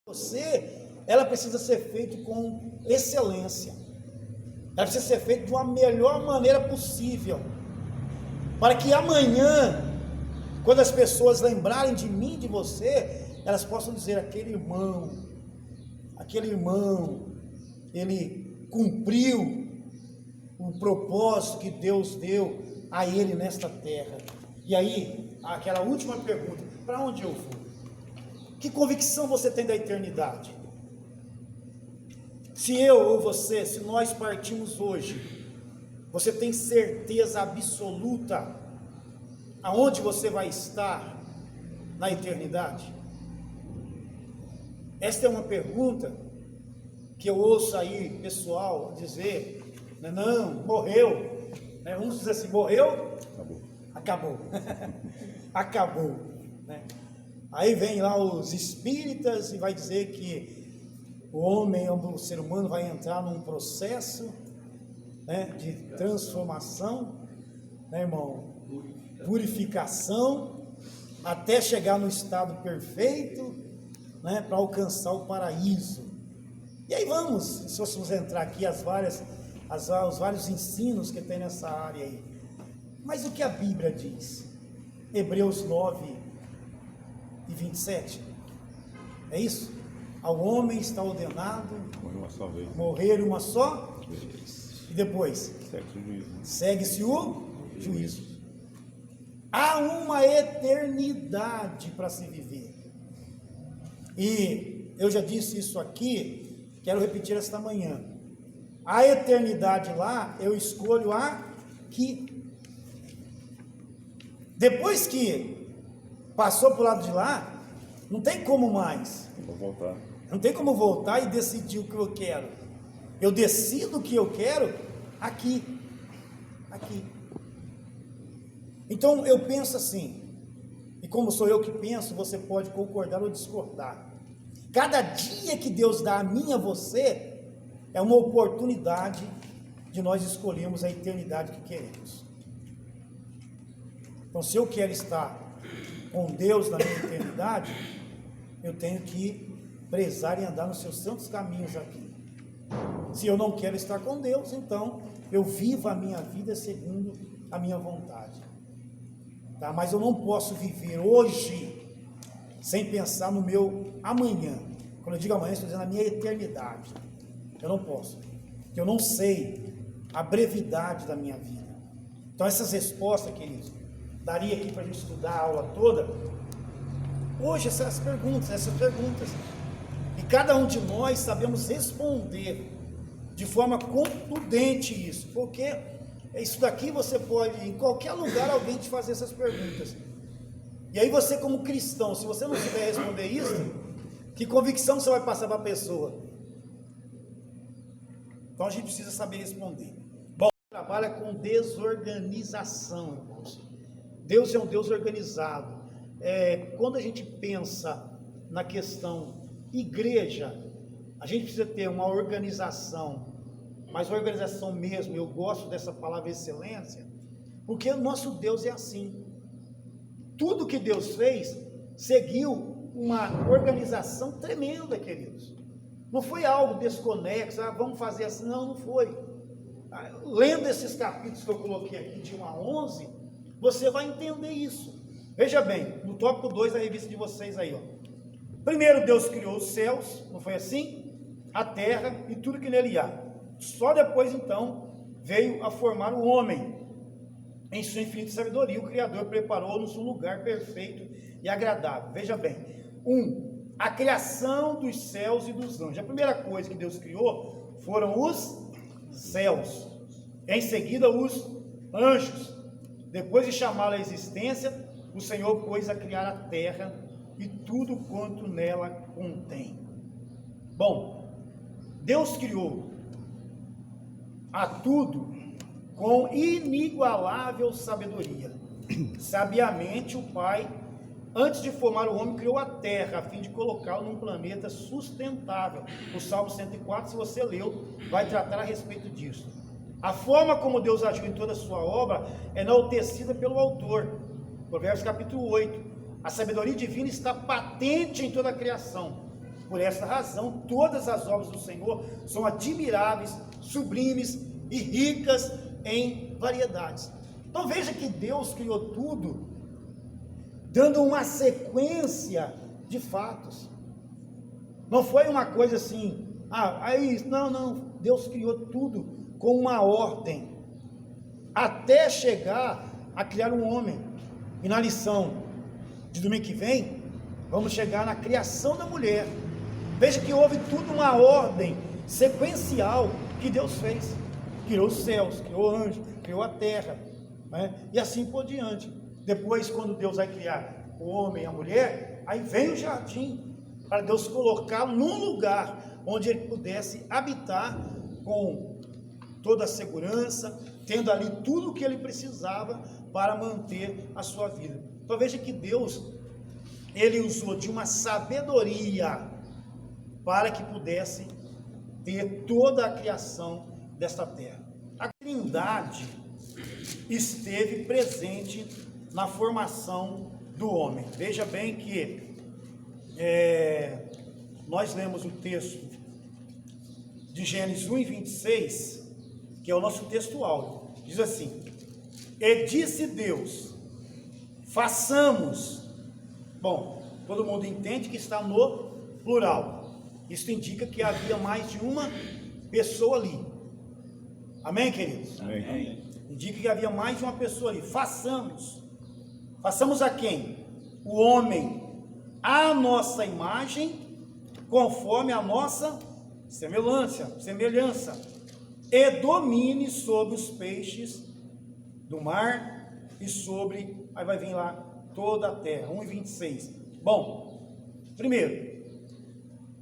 Você, ela precisa ser feita com excelência. Ela precisa ser feita de uma melhor maneira possível, para que amanhã, quando as pessoas lembrarem de mim, de você, elas possam dizer: aquele irmão, ele cumpriu o propósito que Deus deu a ele nesta terra. E aí, aquela última pergunta: para onde eu vou? Que convicção você tem da eternidade? Se eu ou você, se nós partimos hoje, você tem certeza absoluta aonde você vai estar na eternidade? Esta é uma pergunta que eu ouço aí pessoal dizer: não, morreu. Uns dizem assim: morreu? Acabou. Acabou. Aí vem lá os espíritas e vai dizer que o homem, o ser humano, vai entrar num processo de transformação, irmão? Purificação, até chegar no estado perfeito, para alcançar o paraíso. E aí vamos, se fôssemos entrar aqui os vários ensinos que tem nessa área aí. Mas o que a Bíblia diz? Hebreus 9:27. É isso? Ao homem está ordenado morrer uma só vez. E depois? Segue-se o juízo. Há uma eternidade para se viver. E eu já disse isso aqui, quero repetir esta manhã. A eternidade lá, eu escolho aqui. Depois que passou para o lado de lá, não tem como mais. Vou voltar. Não tem como voltar e decidir o que eu quero. Eu decido o que eu quero aqui. Aqui. Então eu penso assim, e como sou eu que penso, você pode concordar ou discordar. Cada dia que Deus dá a mim e a você, é uma oportunidade de nós escolhermos a eternidade que queremos. Então, se eu quero estar com Deus na minha eternidade, eu tenho que prezar e andar nos seus santos caminhos aqui. Se eu não quero estar com Deus, então eu vivo a minha vida segundo a minha vontade. Mas eu não posso viver hoje sem pensar no meu amanhã. Quando eu digo amanhã, estou dizendo a minha eternidade. Eu não posso, porque eu não sei a brevidade da minha vida. Então essas respostas, queridos, daria aqui para a gente estudar a aula toda. Hoje essas perguntas, e cada um de nós sabemos responder de forma contundente isso, porque isso daqui você pode, em qualquer lugar, alguém te fazer essas perguntas. E aí você, como cristão, se você não souber responder isso, que convicção você vai passar para a pessoa? Então a gente precisa saber responder. Bom, trabalha com desorganização, irmãos. Deus é um Deus organizado. Quando a gente pensa na questão igreja, a gente precisa ter uma organização, mas organização mesmo. Eu gosto dessa palavra excelência, porque o nosso Deus é assim. Tudo que Deus fez seguiu uma organização tremenda, queridos. Não foi algo desconexo, vamos fazer assim, não foi. Lendo esses capítulos que eu coloquei aqui, de 1 a 11, você vai entender isso. Veja bem, no tópico 2 da revista de vocês aí, primeiro Deus criou os céus, não foi assim? A terra e tudo que nele há. Só depois então veio a formar o homem. Em sua infinita sabedoria, o Criador preparou-nos um lugar perfeito e agradável. Veja bem, a criação dos céus e dos anjos. A primeira coisa que Deus criou foram os céus. Em seguida, os anjos. Depois de chamá-la à existência, o Senhor pôs a criar a terra e tudo quanto nela contém. Bom, Deus criou a tudo com inigualável sabedoria. Sabiamente o Pai, antes de formar o homem, criou a terra, a fim de colocá-lo num planeta sustentável. O Salmo 104, se você leu, vai tratar a respeito disso. A forma como Deus agiu em toda a sua obra é enaltecida pelo autor. Provérbios capítulo 8. A sabedoria divina está patente em toda a criação. Por essa razão, todas as obras do Senhor são admiráveis, sublimes e ricas em variedades. Então veja que Deus criou tudo, dando uma sequência de fatos. Não foi uma coisa assim, não, Deus criou tudo com uma ordem, até chegar a criar um homem. E na lição de domingo que vem, vamos chegar na criação da mulher. Veja que houve tudo uma ordem sequencial que Deus fez. Criou os céus, criou o anjo, criou a terra, né? E assim por diante. Depois, quando Deus vai criar o homem e a mulher, aí vem o jardim, para Deus colocá-lo num lugar onde ele pudesse habitar com toda a segurança, tendo ali tudo o que ele precisava para manter a sua vida. Então veja que Deus, ele usou de uma sabedoria para que pudesse ter toda a criação desta terra. A Trindade esteve presente na formação do homem. Veja bem que nós lemos o texto de Gênesis 1:26, que é o nosso texto áudio. Diz assim: e disse Deus, façamos. Bom, todo mundo entende que está no plural. Isso indica que havia mais de uma pessoa ali. Amém, queridos? Amém. Indica que havia mais de uma pessoa ali. Façamos. Façamos a quem? O homem, a nossa imagem, conforme a nossa semelhança, e domine sobre os peixes do mar e sobre, aí vai vir lá, toda a terra. 1:26. Bom, primeiro,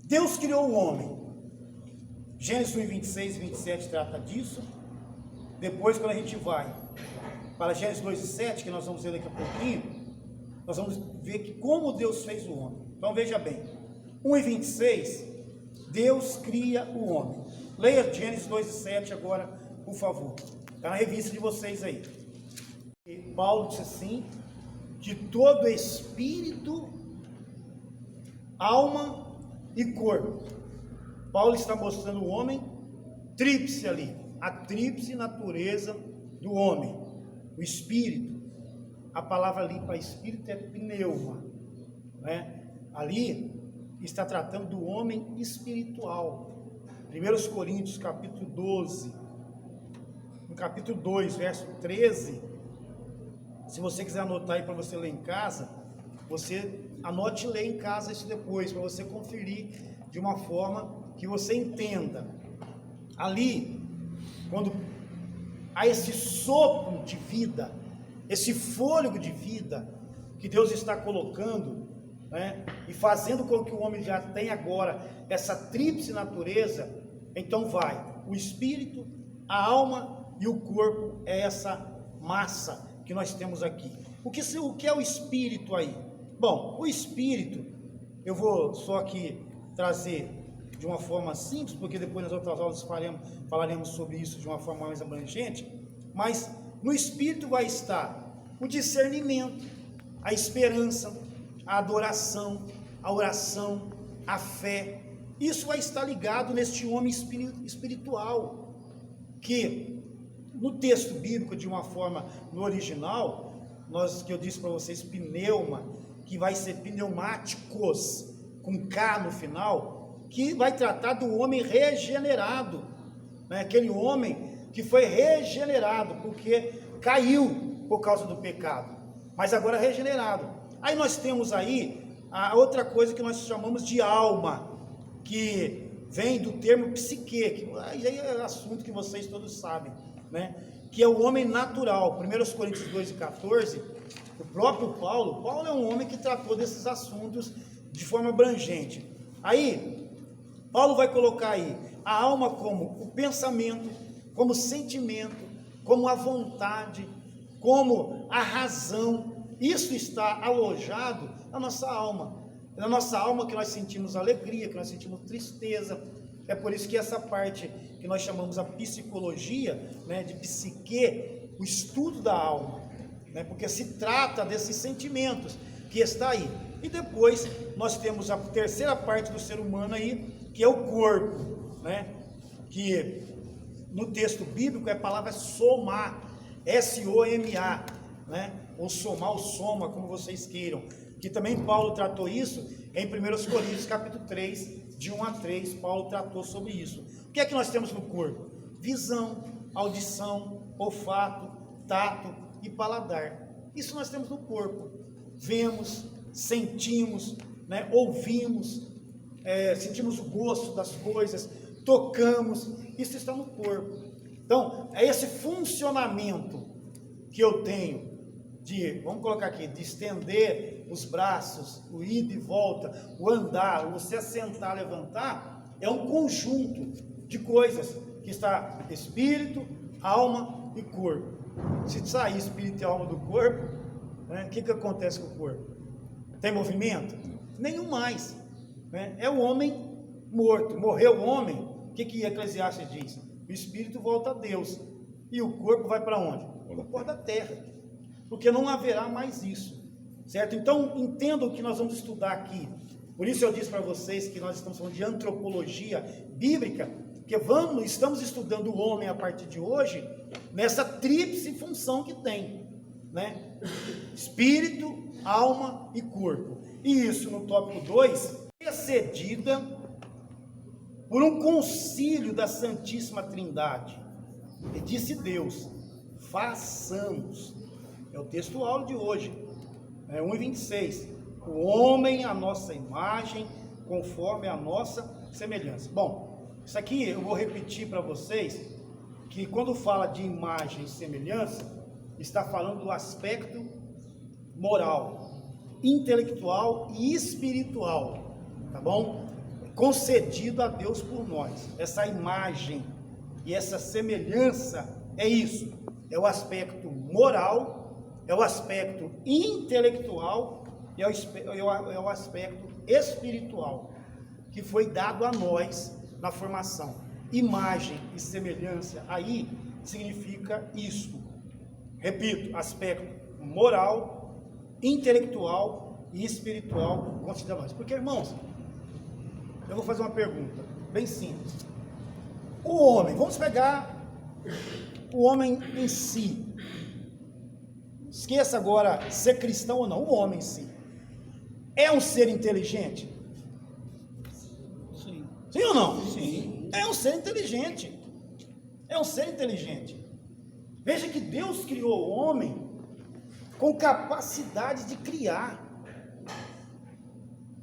Deus criou o homem. Gênesis 1:26 e 27 trata disso. Depois, quando a gente vai para Gênesis 2:7, que nós vamos ver daqui a pouquinho, nós vamos ver que como Deus fez o homem. Então veja bem, 1:26, Deus cria o homem. Leia Gênesis 2:7 agora, por favor. Está na revista de vocês aí. E Paulo disse assim, de todo espírito, alma e corpo. Paulo está mostrando o homem tríplice ali, a tríplice natureza do homem, o espírito. A palavra ali para espírito é pneuma, né? Ali está tratando do homem espiritual. 1 Coríntios capítulo 12, no capítulo 2, verso 13, se você quiser anotar aí para você ler em casa, você anote e lê em casa isso depois, para você conferir de uma forma que você entenda. Ali, quando há esse sopro de vida, esse fôlego de vida que Deus está colocando, né, e fazendo com que o homem já tenha agora essa tríplice natureza, então vai o espírito, a alma e o corpo, é essa massa que nós temos aqui. O que é o espírito aí? Bom, o espírito, eu vou só aqui trazer de uma forma simples, porque depois nas outras aulas falaremos sobre isso de uma forma mais abrangente, mas no espírito vai estar o discernimento, a esperança, a adoração, a oração, a fé. Isso vai estar ligado neste homem espiritual, que no texto bíblico, de uma forma, no original, que eu disse para vocês, pneuma, que vai ser pneumáticos, com K no final, que vai tratar do homem regenerado, né? Aquele homem que foi regenerado, porque caiu por causa do pecado, mas agora regenerado. Aí nós temos aí a outra coisa que nós chamamos de alma, que vem do termo psique, que aí é assunto que vocês todos sabem, né? Que é o homem natural. 1 Coríntios 2:14, o próprio Paulo é um homem que tratou desses assuntos de forma abrangente. Aí, Paulo vai colocar aí a alma como o pensamento, como o sentimento, como a vontade, como a razão. Isso está alojado na nossa alma. Na nossa alma que nós sentimos alegria, que nós sentimos tristeza. É por isso que essa parte que nós chamamos a psicologia, né, de psique, o estudo da alma, né, porque se trata desses sentimentos que está aí. E depois nós temos a terceira parte do ser humano aí, que é o corpo, né? Que no texto bíblico a palavra soma, S-O-M-A, né? Ou somar, ou soma, como vocês queiram. Que também Paulo tratou isso em 1 Coríntios capítulo 3, de 1 a 3, Paulo tratou sobre isso. O que é que nós temos no corpo? Visão, audição, olfato, tato e paladar. Isso nós temos no corpo. Vemos, sentimos, né? Ouvimos, sentimos o gosto das coisas, tocamos, isso está no corpo. Então, é esse funcionamento que eu tenho vamos colocar aqui, de estender os braços, o ir e volta, o andar, o se assentar, levantar, é um conjunto de coisas que está espírito, alma e corpo. Se sair espírito e alma do corpo, né, o que acontece com o corpo? Tem movimento? Nenhum mais. Né? É o homem morto. Morreu o homem, o que Eclesiastes diz? O espírito volta a Deus. E o corpo vai para onde? Para da terra. Porque não haverá mais isso. Certo? Então, entenda o que nós vamos estudar aqui. Por isso eu disse para vocês que nós estamos falando de antropologia bíblica, porque estamos estudando o homem a partir de hoje, nessa tríplice função que tem, né? Espírito, alma e corpo. E isso no tópico 2, precedida por um concílio da Santíssima Trindade. E disse Deus, façamos. É o texto áureo de hoje, 1:26. O homem à nossa imagem, conforme a nossa semelhança. Bom, isso aqui eu vou repetir para vocês, que quando fala de imagem e semelhança, está falando do aspecto moral, intelectual e espiritual, tá bom? Concedido a Deus por nós. Essa imagem e essa semelhança é isso, é o aspecto moral, é o aspecto intelectual e é o aspecto espiritual que foi dado a nós na formação. Imagem e semelhança aí significa isso. Repito, aspecto moral, intelectual e espiritual considera nós. Porque, irmãos, eu vou fazer uma pergunta bem simples. O homem, vamos pegar o homem em si. Esqueça agora ser cristão ou não, o homem em si. É um ser inteligente? Sim. Sim ou não? Sim. É um ser inteligente. É um ser inteligente. Veja que Deus criou o homem com capacidade de criar.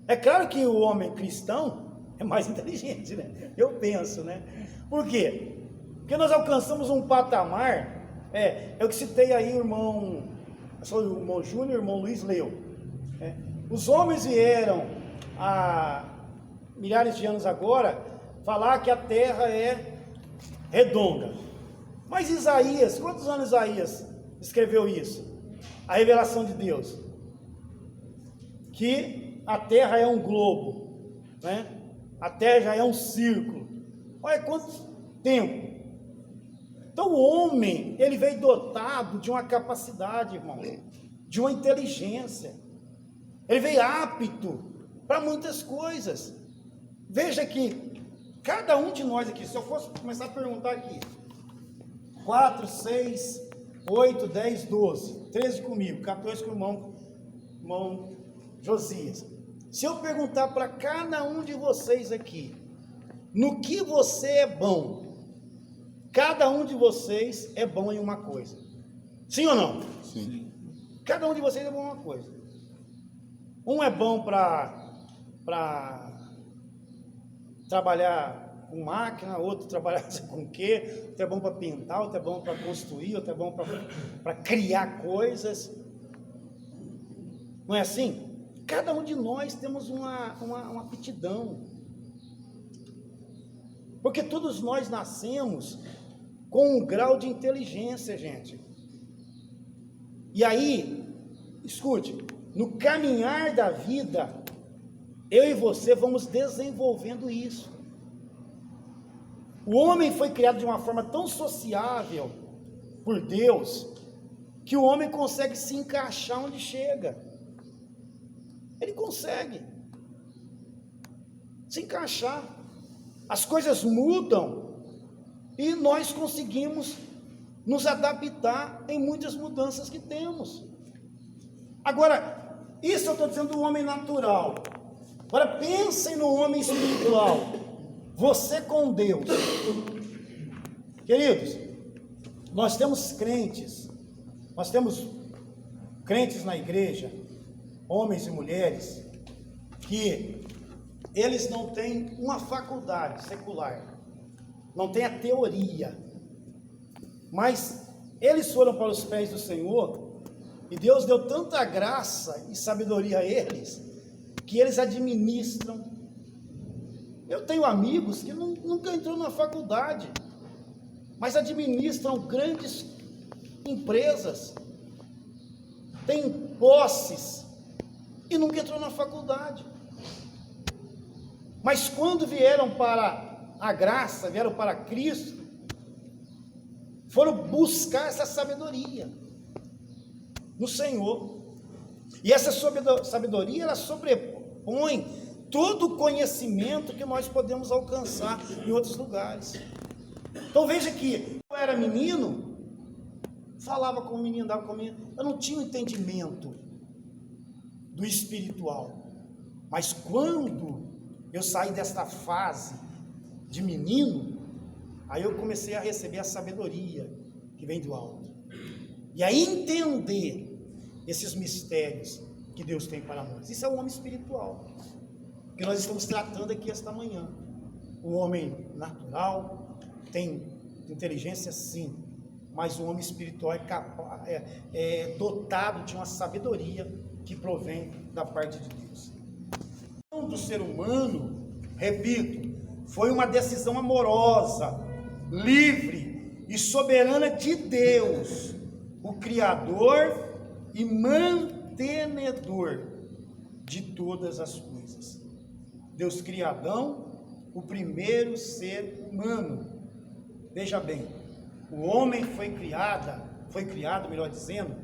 É claro que o homem cristão é mais inteligente, né? Eu penso, né? Por quê? Porque nós alcançamos um patamar, é o que citei aí o irmão Júnior e o irmão Luiz leu. Os homens vieram há milhares de anos agora falar que a terra é redonda. Mas Isaías, quantos anos Isaías escreveu isso? A revelação de Deus. Que a terra é um globo, né? A terra já é um círculo. Olha quanto tempo. Então o homem, ele veio dotado de uma capacidade, irmão, de uma inteligência. Ele veio apto para muitas coisas. Veja que cada um de nós aqui, se eu fosse começar a perguntar aqui, 4, 6, 8, 10, 12, 13 comigo, 14 com o irmão Josias. Se eu perguntar para cada um de vocês aqui, no que você é bom, cada um de vocês é bom em uma coisa. Sim ou não? Sim. Cada um de vocês é bom em uma coisa. Um é bom para trabalhar com máquina, outro trabalhar com o quê? Outro é bom para pintar, outro é bom para construir, outro é bom para criar coisas. Não é assim? Cada um de nós temos uma aptidão. Porque todos nós nascemos com um grau de inteligência, gente. E aí, escute, no caminhar da vida, eu e você vamos desenvolvendo isso. O homem foi criado de uma forma tão sociável por Deus, que o homem consegue se encaixar onde chega. Ele consegue se encaixar. As coisas mudam e nós conseguimos nos adaptar em muitas mudanças que temos. Agora, isso eu estou dizendo do homem natural. Agora pensem no homem espiritual. Você com Deus. Queridos, nós temos crentes na igreja, homens e mulheres, que eles não têm uma faculdade secular, não têm a teoria, mas eles foram para os pés do Senhor, e Deus deu tanta graça e sabedoria a eles, que eles administram. Eu tenho amigos que nunca entrou na faculdade, mas administram grandes empresas, têm posses, e nunca entrou na faculdade. Mas quando vieram para a graça, vieram para Cristo, foram buscar essa sabedoria no Senhor. E essa sabedoria, ela sobrepõe todo o conhecimento que nós podemos alcançar em outros lugares. Então veja que eu era menino, falava com o menino, andava com o menino, eu não tinha um entendimento do espiritual. Mas quando eu saí desta fase de menino, aí eu comecei a receber a sabedoria que vem do alto, e a entender esses mistérios que Deus tem para nós. Isso é o homem espiritual que nós estamos tratando aqui esta manhã. O homem natural tem inteligência, sim, mas o homem espiritual é dotado de uma sabedoria que provém da parte de Deus. Do ser humano, repito, foi uma decisão amorosa, livre e soberana de Deus, o Criador e mantenedor de todas as coisas. Deus cria Adão, o primeiro ser humano. Veja bem, o homem foi criado, melhor dizendo,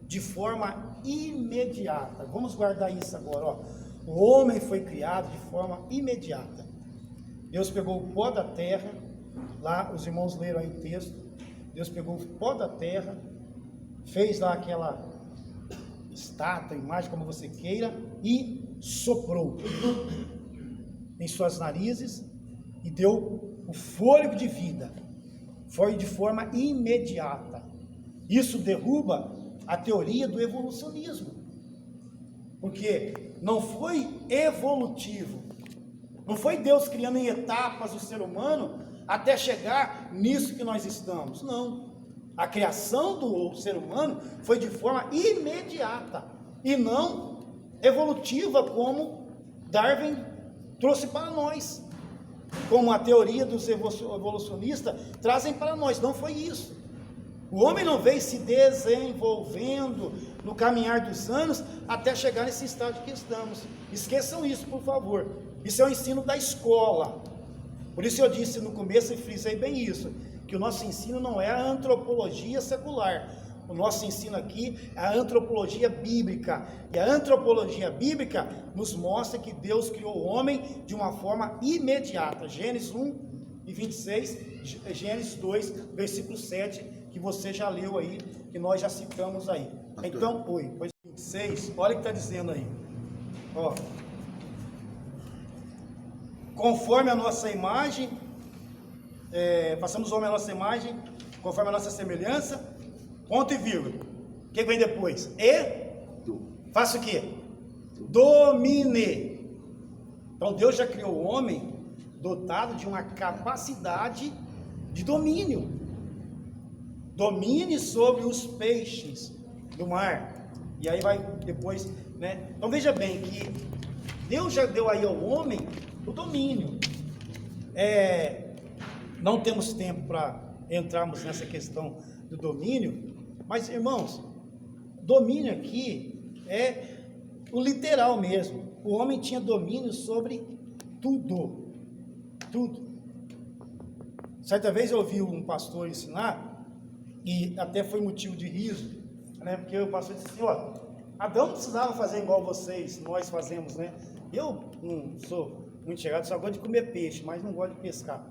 de forma imediata. Vamos guardar isso agora, ó. O homem foi criado de forma imediata. Deus pegou o pó da terra, lá os irmãos leram aí o texto, Deus pegou o pó da terra, fez lá aquela estátua, imagem, como você queira, e soprou em suas narizes e deu o fôlego de vida. Foi de forma imediata. Isso derruba a teoria do evolucionismo, porque não foi evolutivo, não foi Deus criando em etapas o ser humano até chegar nisso que nós estamos. Não, a criação do ser humano foi de forma imediata e não evolutiva, como Darwin trouxe para nós, como a teoria dos evolucionistas trazem para nós. Não foi isso. O homem não veio se desenvolvendo no caminhar dos anos até chegar nesse estágio que estamos. Esqueçam isso, por favor. Isso é o ensino da escola. Por isso eu disse no começo e frisei bem isso, que o nosso ensino não é a antropologia secular. O nosso ensino aqui é a antropologia bíblica. E a antropologia bíblica nos mostra que Deus criou o homem de uma forma imediata. Gênesis 1:26, Gênesis 2, versículo 7, que você já leu aí, que nós já citamos aí. Então, pois 26, olha o que está dizendo aí. Ó, conforme a nossa imagem, passamos o homem à nossa imagem, conforme a nossa semelhança, ponto e vírgula. O que vem depois? Faça o quê? Domine. Então Deus já criou o homem dotado de uma capacidade de domínio. Domine sobre os peixes do mar. E aí vai depois, né? Então veja bem que Deus já deu aí ao homem o domínio. Não temos tempo para entrarmos nessa questão do domínio, mas irmãos, domínio aqui é o literal mesmo. O homem tinha domínio sobre tudo. Certa vez eu ouvi um pastor ensinar, e até foi motivo de riso, né? Porque o pastor disse assim: ó, Adão não precisava fazer igual nós fazemos, né? Eu não sou muito chegado, só gosto de comer peixe, mas não gosto de pescar.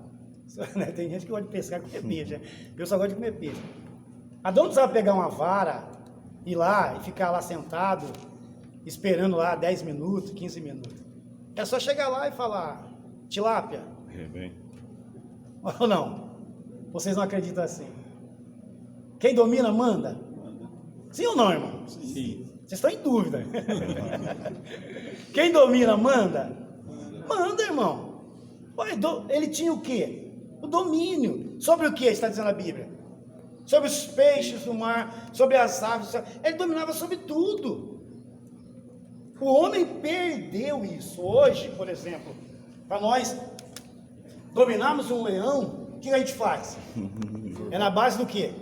Tem gente que gosta de pescar e comer peixe, né? Eu só gosto de comer peixe. Adão não precisava pegar uma vara, ir lá e ficar lá sentado, esperando lá 10 minutos, 15 minutos. É só chegar lá e falar, tilápia. Bem. Ou não? Vocês não acreditam assim? Quem domina, manda? Sim ou não, irmão? Sim. Vocês estão em dúvida. Quem domina, manda? Manda, irmão. Ele tinha o quê? O domínio. Sobre o que está dizendo a Bíblia? Sobre os peixes do mar, sobre as aves. Ele dominava sobre tudo. O homem perdeu isso. Hoje, por exemplo, para nós dominarmos um leão, o que a gente faz? É na base do quê?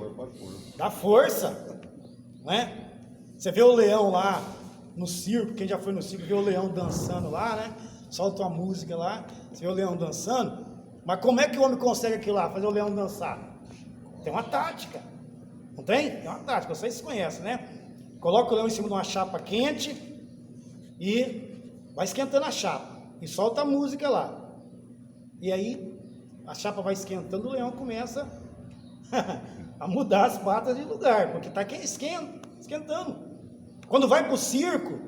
Da força. Não é? Você vê o leão lá no circo, quem já foi no circo, vê o leão dançando lá, né? Solta uma música lá, você vê o leão dançando. Mas como é que o homem consegue aquilo lá, fazer o leão dançar? Tem uma tática. Não tem? Tem uma tática, vocês conhecem, né? Coloca o leão em cima de uma chapa quente e vai esquentando a chapa. E solta a música lá. E aí, a chapa vai esquentando, o leão começa a mudar as patas de lugar, porque está esquentando. Quando vai para o circo,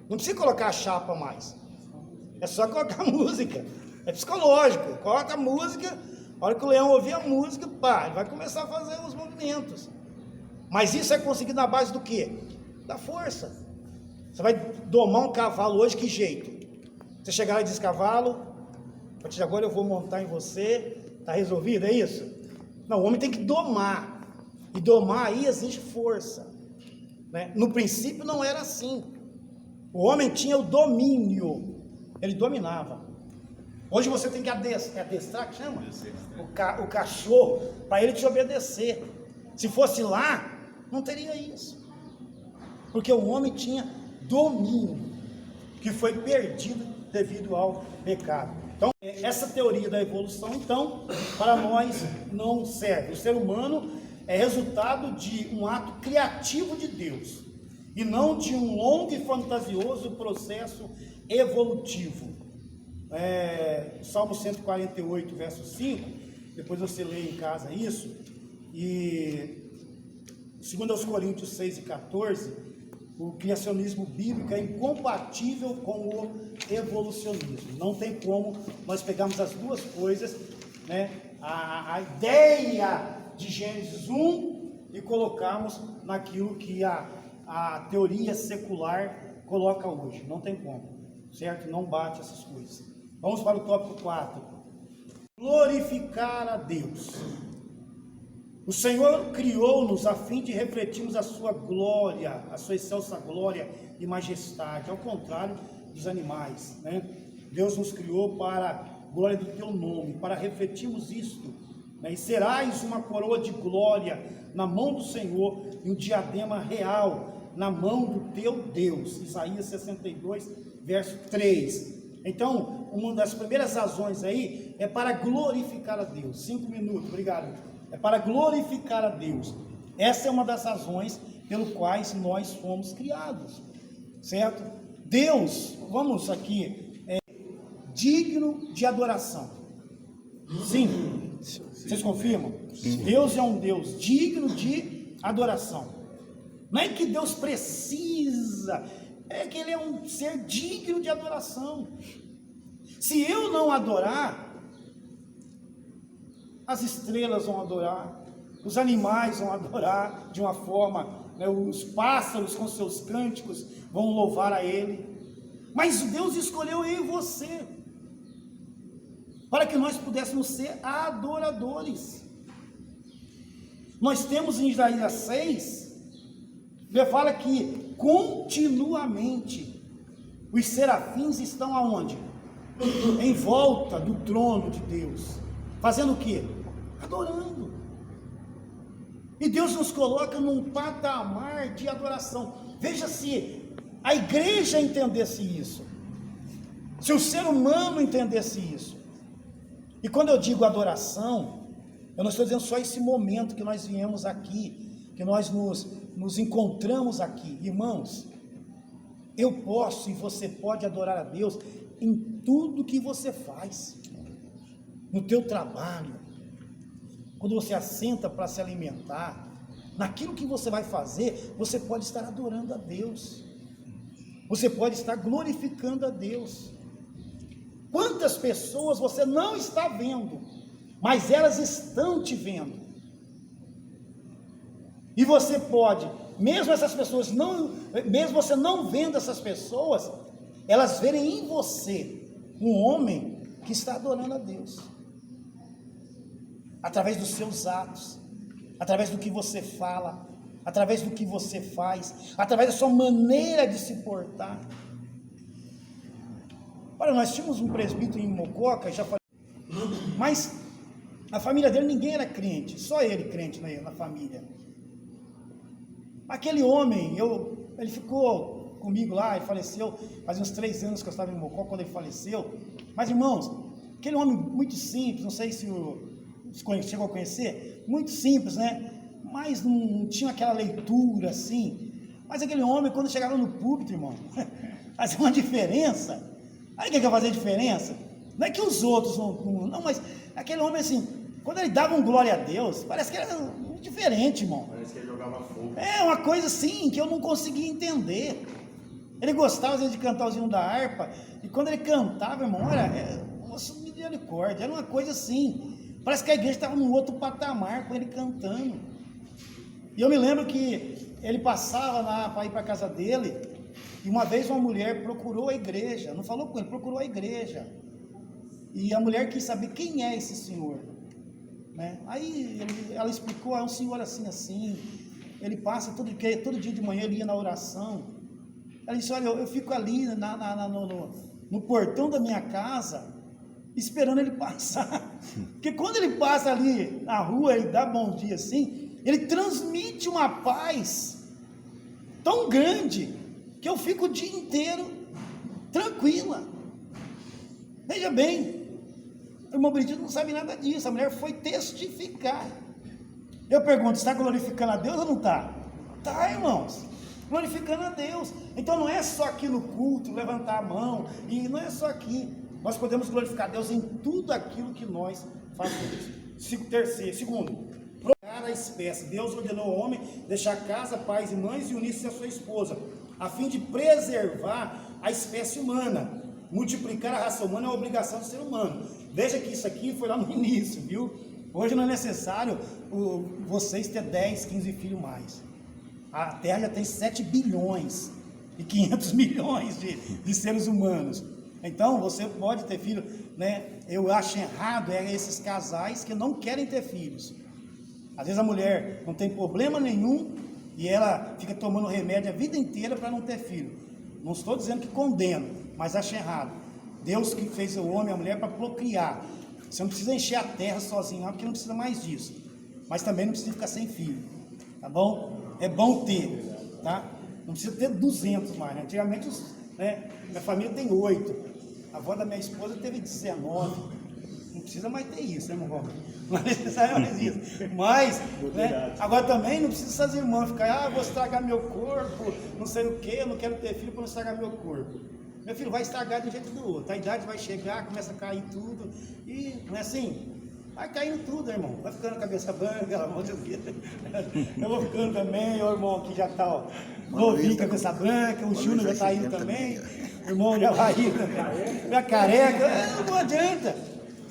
não precisa colocar a chapa mais. É só colocar a música. É psicológico. Coloca a música, a hora que o leão ouvir a música, pá, ele vai começar a fazer os movimentos. Mas isso é conseguido na base do quê? Da força. Você vai domar um cavalo hoje, que jeito? Você chegar lá e diz, cavalo, a partir de agora eu vou montar em você, está resolvido, é isso? Não, o homem tem que domar. E domar aí exige força. Né? No princípio não era assim. O homem tinha o domínio. Ele dominava. Hoje você tem que adestrar, que chama? O cachorro, para ele te obedecer. Se fosse lá, não teria isso. Porque o homem tinha domínio, que foi perdido devido ao pecado. Então, essa teoria da evolução, então, para nós não serve. O ser humano é resultado de um ato criativo de Deus, e não de um longo e fantasioso processo evolutivo. Salmo 148, verso 5, depois você lê em casa isso, e 2 Coríntios 6 e 14, o criacionismo bíblico é incompatível com o evolucionismo. Não tem como nós pegarmos as duas coisas, né, a ideia de Gênesis 1 e colocarmos naquilo que a teoria secular coloca hoje. Não tem como, certo? Não bate essas coisas. Vamos para o tópico 4. Glorificar a Deus. O Senhor criou-nos a fim de refletirmos a sua glória, a sua excelsa glória e majestade, ao contrário dos animais, né? Deus nos criou para a glória do teu nome, para refletirmos isto, né? E serás uma coroa de glória na mão do Senhor e um diadema real na mão do teu Deus. Isaías 62, verso 3. Então, uma das primeiras razões aí é para glorificar a Deus. 5 minutos, obrigado. É para glorificar a Deus. Essa é uma das razões pelo quais nós fomos criados, certo? Deus, vamos aqui, digno de adoração. Sim, vocês confirmam? Sim. Deus é um Deus digno de adoração. Não é que Deus precisa, é que Ele é um ser digno de adoração. Se eu não adorar, as estrelas vão adorar, os animais vão adorar de uma forma, né, os pássaros com seus cânticos vão louvar a Ele. Mas Deus escolheu eu e você para que nós pudéssemos ser adoradores. Nós temos em Isaías 6, ele fala que continuamente os serafins estão aonde? Em volta do trono de Deus. Fazendo o quê? Adorando. E Deus nos coloca num patamar de adoração. Veja se a igreja entendesse isso. Se o ser humano entendesse isso. E quando eu digo adoração, eu não estou dizendo só esse momento que nós viemos aqui, que nós nos encontramos aqui. Irmãos, eu posso e você pode adorar a Deus em tudo que você faz, no teu trabalho, quando você assenta para se alimentar, naquilo que você vai fazer, você pode estar adorando a Deus, você pode estar glorificando a Deus. Quantas pessoas você não está vendo, mas elas estão te vendo, e você pode, mesmo essas pessoas mesmo você não vendo essas pessoas, elas verem em você um homem que está adorando a Deus, através dos seus atos, através do que você fala, através do que você faz, através da sua maneira de se portar. Olha, nós tínhamos um presbítero em Mococa, já falei, mas a família dele ninguém era crente, só ele crente na família. Aquele homem, ele ficou comigo lá, ele faleceu, fazia uns 3 anos que eu estava em Mococa quando ele faleceu. Mas irmãos, aquele homem muito simples, não sei se chegou a conhecer, muito simples, né? Mas não tinha aquela leitura assim. Mas aquele homem, quando chegava no púlpito, irmão, fazia uma diferença. Aí o que vai fazer diferença? Não é que os outros não, mas aquele homem assim, quando ele dava um glória a Deus, parece que era diferente, irmão. Parece que ele jogava fogo. É uma coisa assim que eu não conseguia entender. Ele gostava às vezes de cantar o hino da harpa, e quando ele cantava, irmão, nossa, misericórdia, era uma coisa assim. Parece que a igreja estava num outro patamar com ele cantando. E eu me lembro que ele passava lá para ir para a casa dele, e uma vez uma mulher procurou a igreja, não falou com ele, procurou a igreja. E a mulher quis saber quem é esse senhor, né? Aí ela explicou, é um senhor assim, assim, ele passa todo dia de manhã, ele ia na oração. Ela disse, olha, eu fico ali no portão da minha casa, esperando ele passar, porque quando ele passa ali na rua, ele dá bom dia assim, ele transmite uma paz tão grande, que eu fico o dia inteiro tranquila. Veja bem, o irmão Benedito não sabe nada disso, a mulher foi testificar. Eu pergunto, está glorificando a Deus ou não está? Está, irmãos, glorificando a Deus. Então não é só aqui no culto, levantar a mão, e não é só aqui, nós podemos glorificar a Deus em tudo aquilo que nós fazemos. Segundo, procurar a espécie. Deus ordenou ao homem deixar casa, pais e mães e unir-se a sua esposa, a fim de preservar a espécie humana. Multiplicar a raça humana é uma obrigação do ser humano. Veja que isso aqui foi lá no início, viu? Hoje não é necessário vocês ter 10, 15 filhos mais. A Terra já tem 7 bilhões e 500 milhões de seres humanos. Então você pode ter filho, né? Eu acho errado esses casais que não querem ter filhos. Às vezes a mulher não tem problema nenhum e ela fica tomando remédio a vida inteira para não ter filho. Não estou dizendo que condeno, mas acho errado. Deus que fez o homem e a mulher para procriar. Você não precisa encher a terra sozinho, porque não precisa mais disso. Mas também não precisa ficar sem filho, tá bom? É bom ter, tá? Não precisa ter 200 mais, né? Antigamente, minha família tem 8. A avó da minha esposa teve 19. Não precisa mais ter isso, né, meu irmão? Não é necessário mais isso. Mas, né, agora também não precisa essas irmãs ficar, vou estragar meu corpo, não sei o que, eu não quero ter filho para não estragar meu corpo. Meu filho vai estragar de um jeito ou do outro. A idade vai chegar, começa a cair tudo. E não é assim? Vai caindo tudo, irmão. Vai ficando a cabeça branca, pelo amor de Deus. Eu vou ficando também, o irmão aqui já está novinho, cabeça branca, o Júnior já está indo também. O irmão já vai indo também. Já careca, não adianta.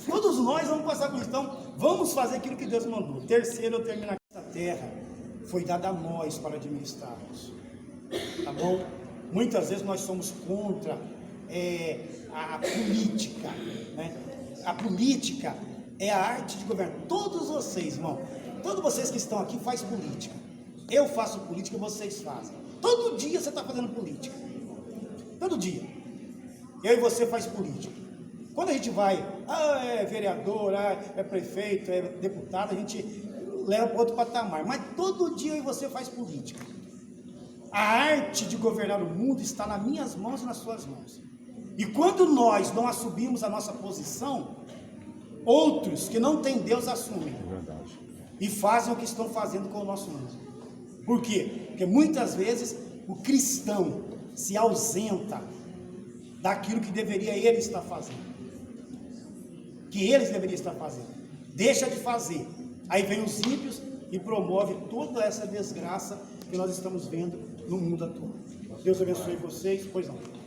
Todos nós vamos passar por isso. Então, vamos fazer aquilo que Deus mandou. Terceiro, eu termino aqui. Essa terra foi dada a nós para administrarmos. Tá bom? Muitas vezes nós somos contra a política, né? A política é a arte de governo. Todos vocês, irmão, todos vocês que estão aqui fazem política. Eu faço política e vocês fazem. Todo dia você está fazendo política. Todo dia. Eu e você faz política. Quando a gente vai, é vereador, é prefeito, é deputado, a gente leva para outro patamar. Mas todo dia eu e você faz política. A arte de governar o mundo está nas minhas mãos e nas suas mãos. E quando nós não assumimos a nossa posição, outros que não têm Deus assumem. E fazem o que estão fazendo com o nosso mundo. Por quê? Porque muitas vezes o cristão se ausenta daquilo que deveria ele estar fazendo, que eles deveriam estar fazendo, deixa de fazer, aí vem os ímpios e promove toda essa desgraça que nós estamos vendo no mundo atual. Deus abençoe vocês, pois não.